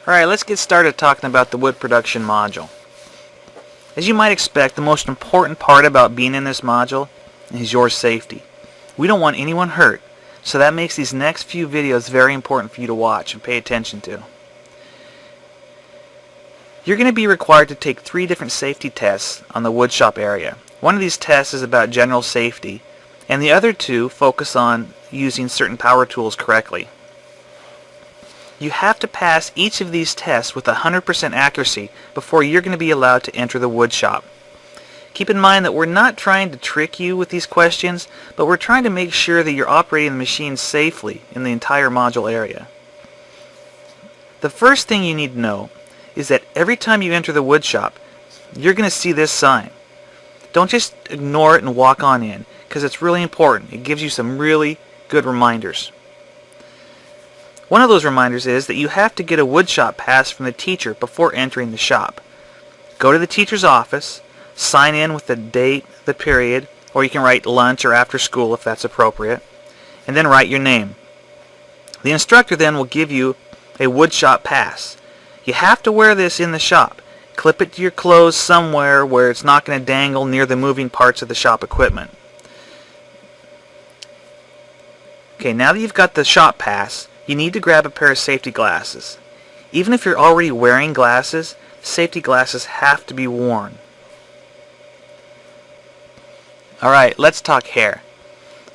Alright, let's get started talking about the wood production module. As you might expect, the most important part about being in this module is your safety. We don't want anyone hurt, so that makes these next few videos very important for you to watch and pay attention to. You're going to be required to take 3 different safety tests on the woodshop area. One of these tests is about general safety, and the other 2 focus on using certain power tools correctly. You have to pass each of these tests with 100% accuracy before you're going to be allowed to enter the woodshop. Keep in mind that we're not trying to trick you with these questions, but we're trying to make sure that you're operating the machine safely in the entire module area. The first thing you need to know is that every time you enter the woodshop, you're going to see this sign. Don't just ignore it and walk on in, because it's really important. It gives you some really good reminders. One of those reminders is that you have to get a woodshop pass from the teacher before entering the shop. Go to the teacher's office, sign in with the date, the period, or you can write lunch or after school if that's appropriate, and then write your name. The instructor then will give you a woodshop pass. You have to wear this in the shop. Clip it to your clothes somewhere where it's not going to dangle near the moving parts of the shop equipment. Okay, now that you've got the shop pass, you need to grab a pair of safety glasses. Even if you're already wearing glasses, safety glasses have to be worn. Alright, let's talk hair.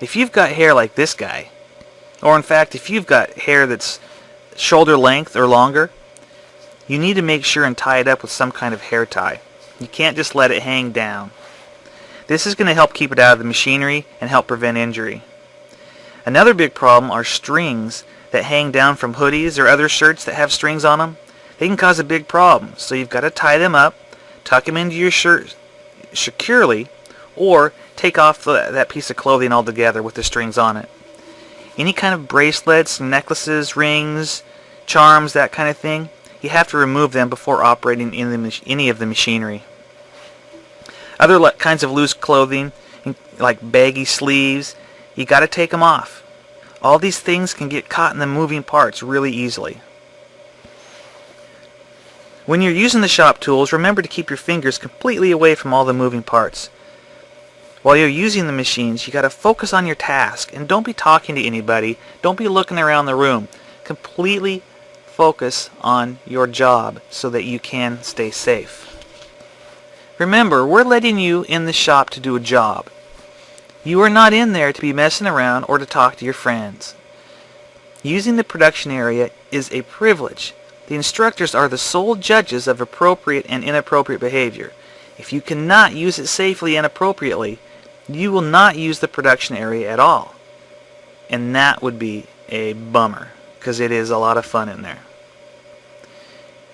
If you've got hair like this guy, or in fact if you've got hair that's shoulder length or longer, you need to make sure and tie it up with some kind of hair tie. You can't just let it hang down. This is going to help keep it out of the machinery and help prevent injury. Another big problem are strings that hang down from hoodies or other shirts that have strings on them. They can cause a big problem, so you've got to tie them up, tuck them into your shirt securely, or take off that piece of clothing altogether with the strings on it. Any kind of bracelets, necklaces, rings, charms, that kind of thing, you have to remove them before operating in any of the machinery. Other kinds of loose clothing, like baggy sleeves, you got to take them off. All these things can get caught in the moving parts really easily. When you're using the shop tools, remember to keep your fingers completely away from all the moving parts. While you're using the machines, you got to focus on your task and don't be talking to anybody. Don't be looking around the room. Completely focus on your job so that you can stay safe. Remember, we're letting you in the shop to do a job. You are not in there to be messing around or to talk to your friends. Using the production area is a privilege. The instructors are the sole judges of appropriate and inappropriate behavior. If you cannot use it safely and appropriately, you will not use the production area at all. And that would be a bummer, because it is a lot of fun in there.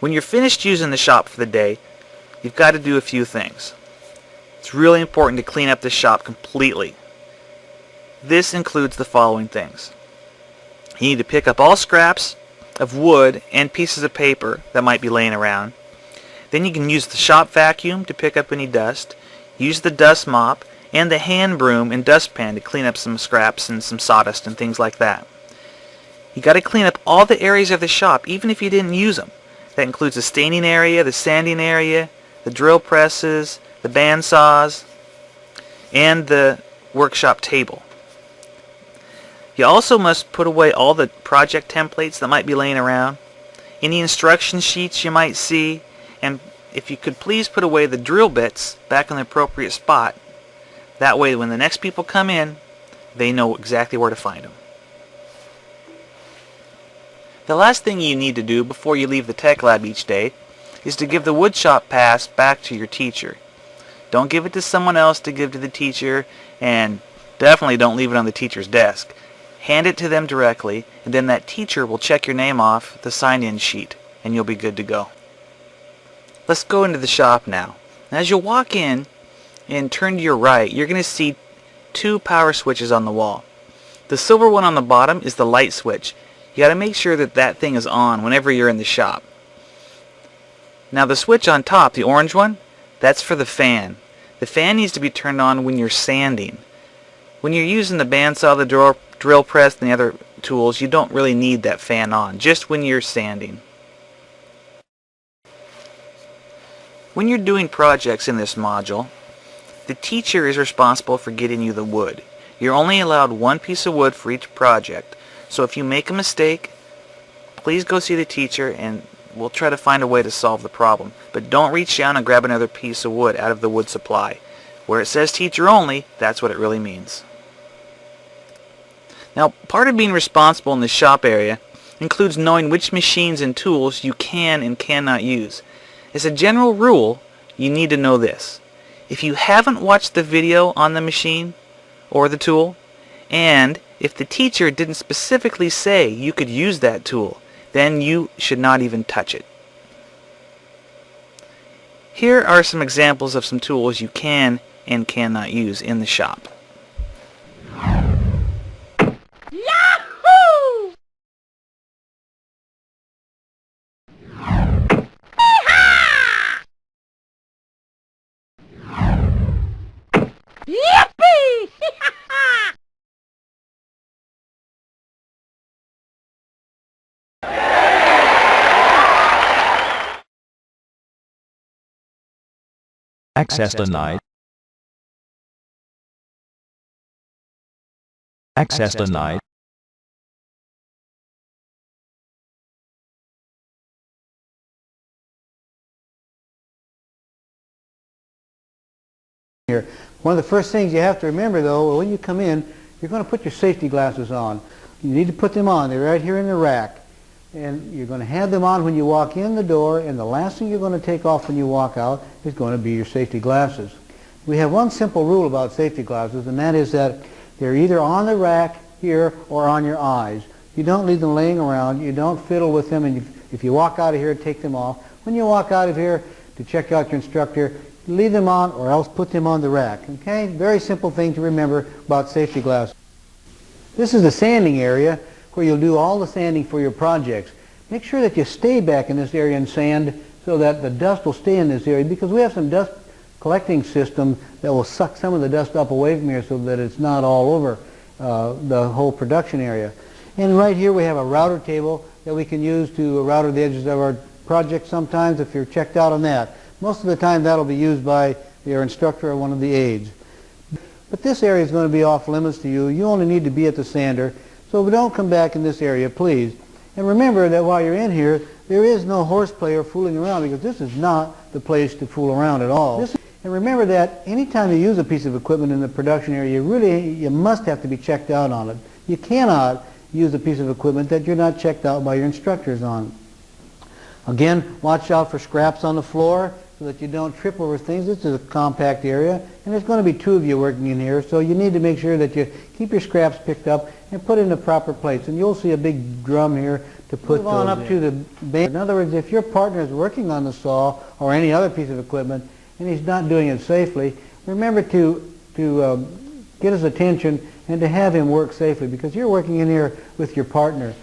When you're finished using the shop for the day, you've got to do a few things. It's really important to clean up the shop completely. This includes the following things. You need to pick up all scraps of wood and pieces of paper that might be laying around. Then you can use the shop vacuum to pick up any dust. Use the dust mop and the hand broom and dustpan to clean up some scraps and some sawdust and things like that. You got to clean up all the areas of the shop, even if you didn't use them. That includes the staining area, the sanding area, the drill presses, the band saws, and the workshop table. You also must put away all the project templates that might be laying around, any instruction sheets you might see, and if you could please put away the drill bits back in the appropriate spot. That way when the next people come in, they know exactly where to find them. The last thing you need to do before you leave the tech lab each day is to give the woodshop pass back to your teacher. Don't give it to someone else to give to the teacher, and definitely don't leave it on the teacher's desk. Hand it to them directly, and then that teacher will check your name off the sign-in sheet, and you'll be good to go. Let's go into the shop now. As you walk in and turn to your right, you're going to see 2 power switches on the wall. The silver one on the bottom is the light switch. You got to make sure that that thing is on whenever you're in the shop. Now the switch on top, the orange one, that's for the fan. The fan needs to be turned on when you're sanding. When you're using the bandsaw, the drill press, and the other tools, you don't really need that fan on, just when you're sanding. When you're doing projects in this module, the teacher is responsible for getting you the wood. You're only allowed one piece of wood for each project, so if you make a mistake, please go see the teacher and we'll try to find a way to solve the problem. But don't reach down and grab another piece of wood out of the wood supply. Where it says teacher only, that's what it really means. Now, part of being responsible in the shop area includes knowing which machines and tools you can and cannot use. As a general rule, you need to know this. If you haven't watched the video on the machine or the tool, and if the teacher didn't specifically say you could use that tool, then you should not even touch it. Here are some examples of some tools you can and cannot use in the shop. Yahoo! Yee-haw! Yippee! Access denied. Access denied. Here. One of the first things you have to remember, though, when you come in, you're going to put your safety glasses on. You need to put them on. They're right here in the rack. And you're going to have them on when you walk in the door, and the last thing you're going to take off when you walk out is going to be your safety glasses. We have one simple rule about safety glasses, and that is that they're either on the rack here or on your eyes. You don't leave them laying around. You don't fiddle with them, and if you walk out of here, take them off. When you walk out of here to check out your instructor, leave them on or else put them on the rack. Okay? Very simple thing to remember about safety glasses. This is the sanding area where you'll do all the sanding for your projects. Make sure that you stay back in this area and sand so that the dust will stay in this area, because we have some dust collecting system that will suck some of the dust up away from here so that it's not all over the whole production area. And right here we have a router table that we can use to router the edges of our project sometimes if you're checked out on that. Most of the time that'll be used by your instructor or one of the aides. But this area is going to be off limits to you. You only need to be at the sander. So don't come back in this area, please. And remember that while you're in here, there is no horseplay or fooling around, because this is not the place to fool around at all. And remember that anytime you use a piece of equipment in the production area, you must have to be checked out on it. You cannot use a piece of equipment that you're not checked out by your instructors on. Again, watch out for scraps on the floor so that you don't trip over things. This is a compact area, and there's going to be two of you working in here, so you need to make sure that you keep your scraps picked up and put in the proper plates. And you'll see a big drum here to put those on up to the band. In other words, if your partner is working on the saw or any other piece of equipment and he's not doing it safely, remember to get his attention and to have him work safely, because you're working in here with your partner.